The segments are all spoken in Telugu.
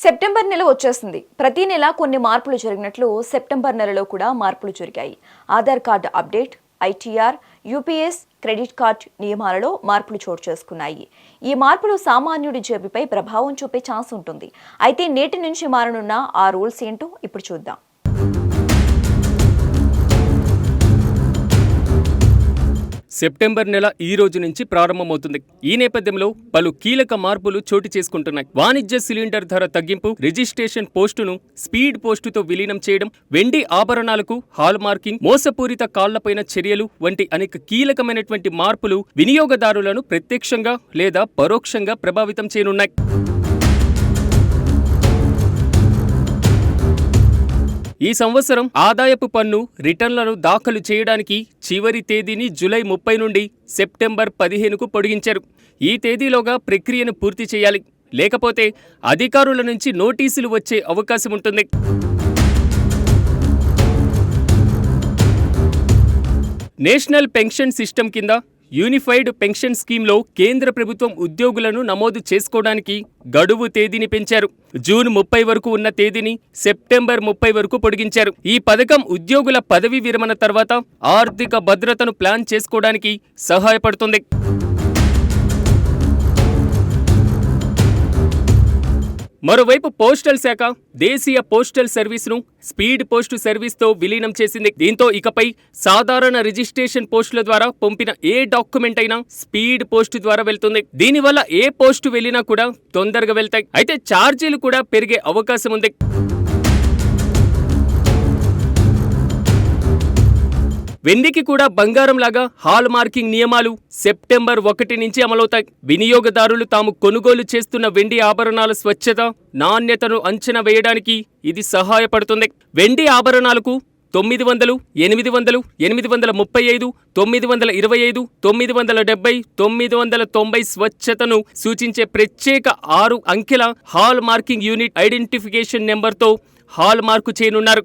సెప్టెంబర్ నెల వచ్చేస్తుంది. ప్రతి నెల కొన్ని మార్పులు జరిగినట్లు సెప్టెంబర్ నెలలో కూడా మార్పులు జరిగాయి. Aadhaar card update, ITR, UPS, credit card నియమాలలో మార్పులు చోటు చేసుకున్నాయి. ఈ మార్పులు సామాన్యుడి జేబుపై ప్రభావం చూపే ఛాన్స్ ఉంటుంది. అయితే నేటి నుంచి మారనున్న ఆ రూల్స్ ఏంటో ఇప్పుడు చూద్దాం. సెప్టెంబర్ నెల ఈ రోజు నుంచి ప్రారంభమవుతుంది. ఈ నేపథ్యంలో పలు కీలక మార్పులు చోటు చేసుకుంటున్నాయి. వాణిజ్య సిలిండర్ ధర తగ్గింపు, రిజిస్ట్రేషన్ పోస్టును స్పీడ్ పోస్టుతో విలీనం చేయడం, వెండి ఆభరణాలకు హాల్ మార్కింగ్, మోసపూరిత కాళ్లపైన చర్యలు వంటి అనేక కీలకమైనటువంటి మార్పులు వినియోగదారులను ప్రత్యక్షంగా లేదా పరోక్షంగా ప్రభావితం చేయనున్నాయి. ఈ సంవత్సరం ఆదాయపు పన్ను రిటర్న్లను దాఖలు చేయడానికి చివరి తేదీని జూలై 30 నుండి సెప్టెంబర్ 15కు పొడిగించారు. ఈ తేదీలోగా ప్రక్రియను పూర్తి చేయాలి. లేకపోతే అధికారుల నుంచి నోటీసులు వచ్చే అవకాశం ఉంటుంది. నేషనల్ పెన్షన్ సిస్టమ్ కింద యూనిఫైడ్ పెన్షన్ స్కీమ్లో కేంద్ర ప్రభుత్వం ఉద్యోగులను నమోదు చేసుకోవడానికి గడువు తేదీని పెంచారు. జూన్ 30 వరకు ఉన్న తేదీని సెప్టెంబర్ 30 వరకు పొడిగించారు. ఈ పథకం ఉద్యోగుల పదవీ విరమణ తర్వాత ఆర్థిక భద్రతను ప్లాన్ చేసుకోవడానికి సహాయపడుతుంది. మరోవైపు పోస్టల్ శాఖ దేశీయ పోస్టల్ సర్వీస్ను స్పీడ్ పోస్టు సర్వీస్తో విలీనం చేసింది. దీంతో ఇకపై సాధారణ రిజిస్ట్రేషన్ పోస్టుల ద్వారా పంపిన ఏ డాక్యుమెంట్ అయినా స్పీడ్ పోస్టు ద్వారా వెళ్తుంది. దీనివల్ల ఏ పోస్టు వెళ్లినా కూడా తొందరగా వెళ్తాయి. అయితే ఛార్జీలు కూడా పెరిగే అవకాశం ఉంది. వెండికి కూడా బంగారం లాగా హాల్ మార్కింగ్ నియమాలు సెప్టెంబర్ 1 నుంచి అమలవుతాయి. వినియోగదారులు తాము కొనుగోలు చేస్తున్న వెండి ఆభరణాల స్వచ్ఛత, నాణ్యతను అంచనా వేయడానికి ఇది సహాయపడుతుంది. వెండి ఆభరణాలకు 900, 800, 835, 925, 970, 990 స్వచ్ఛతను సూచించే ప్రత్యేక 6 అంకెల హాల్ మార్కింగ్ యూనిట్ ఐడెంటిఫికేషన్ నెంబర్తో హాల్ మార్కు చేయనున్నారు.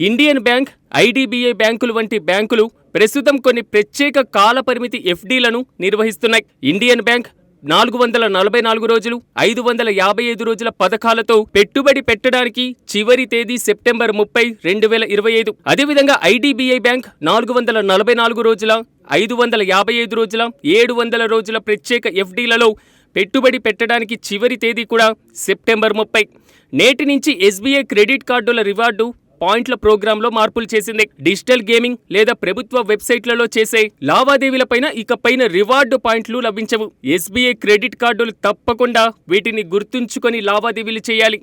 ఇండియన్ బ్యాంక్, ఐడిబిఐ బ్యాంకులు వంటి బ్యాంకులు ప్రస్తుతం కొన్ని ప్రత్యేక కాల పరిమితి ఎఫ్డీలను నిర్వహిస్తున్నాయి. ఇండియన్ బ్యాంక్ 444 రోజులు, 555 రోజుల పథకాలతో పెట్టుబడి పెట్టడానికి చివరి తేదీ సెప్టెంబర్ 30, 2025. అదేవిధంగా ఐడిబిఐ బ్యాంక్ 444 రోజుల, 555 రోజుల, 700 రోజుల ప్రత్యేక ఎఫ్డీలలో పెట్టుబడి పెట్టడానికి చివరి తేదీ కూడా సెప్టెంబర్ 30. నేటి నుంచి ఎస్బీఐ క్రెడిట్ కార్డుల రివార్డు పాయింట్ల ప్రోగ్రాంలో మార్పులు చేసింది. డిజిటల్ గేమింగ్ లేదా ప్రభుత్వ వెబ్సైట్లలో చేసే లావాదేవీలపైన ఇకపైన రివార్డు పాయింట్లు లభించవు. ఎస్బీఐ క్రెడిట్ కార్డులు తప్పకుండా వీటిని గుర్తుంచుకొని లావాదేవీలు చేయాలి.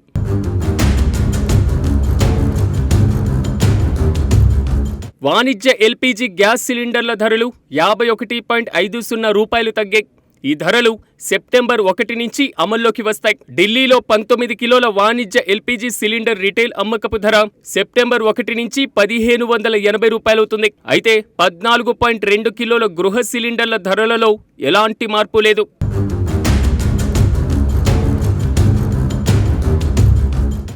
వాణిజ్య ఎల్పీజీ గ్యాస్ సిలిండర్ల ధరలు 51.50 రూపాయలు తగ్గాయి. ఈ ధరలు సెప్టెంబర్ 1 నుంచి అమల్లోకి వస్తాయి. ఢిల్లీలో 19 కిలోల వాణిజ్య ఎల్పీజీ సిలిండర్ రిటైల్ అమ్మకపు ధర సెప్టెంబర్ 1 నుంచి 1580 రూపాయలవుతుంది. అయితే 14.2 కిలోల గృహ సిలిండర్ల ధరలలో ఎలాంటి మార్పు లేదు.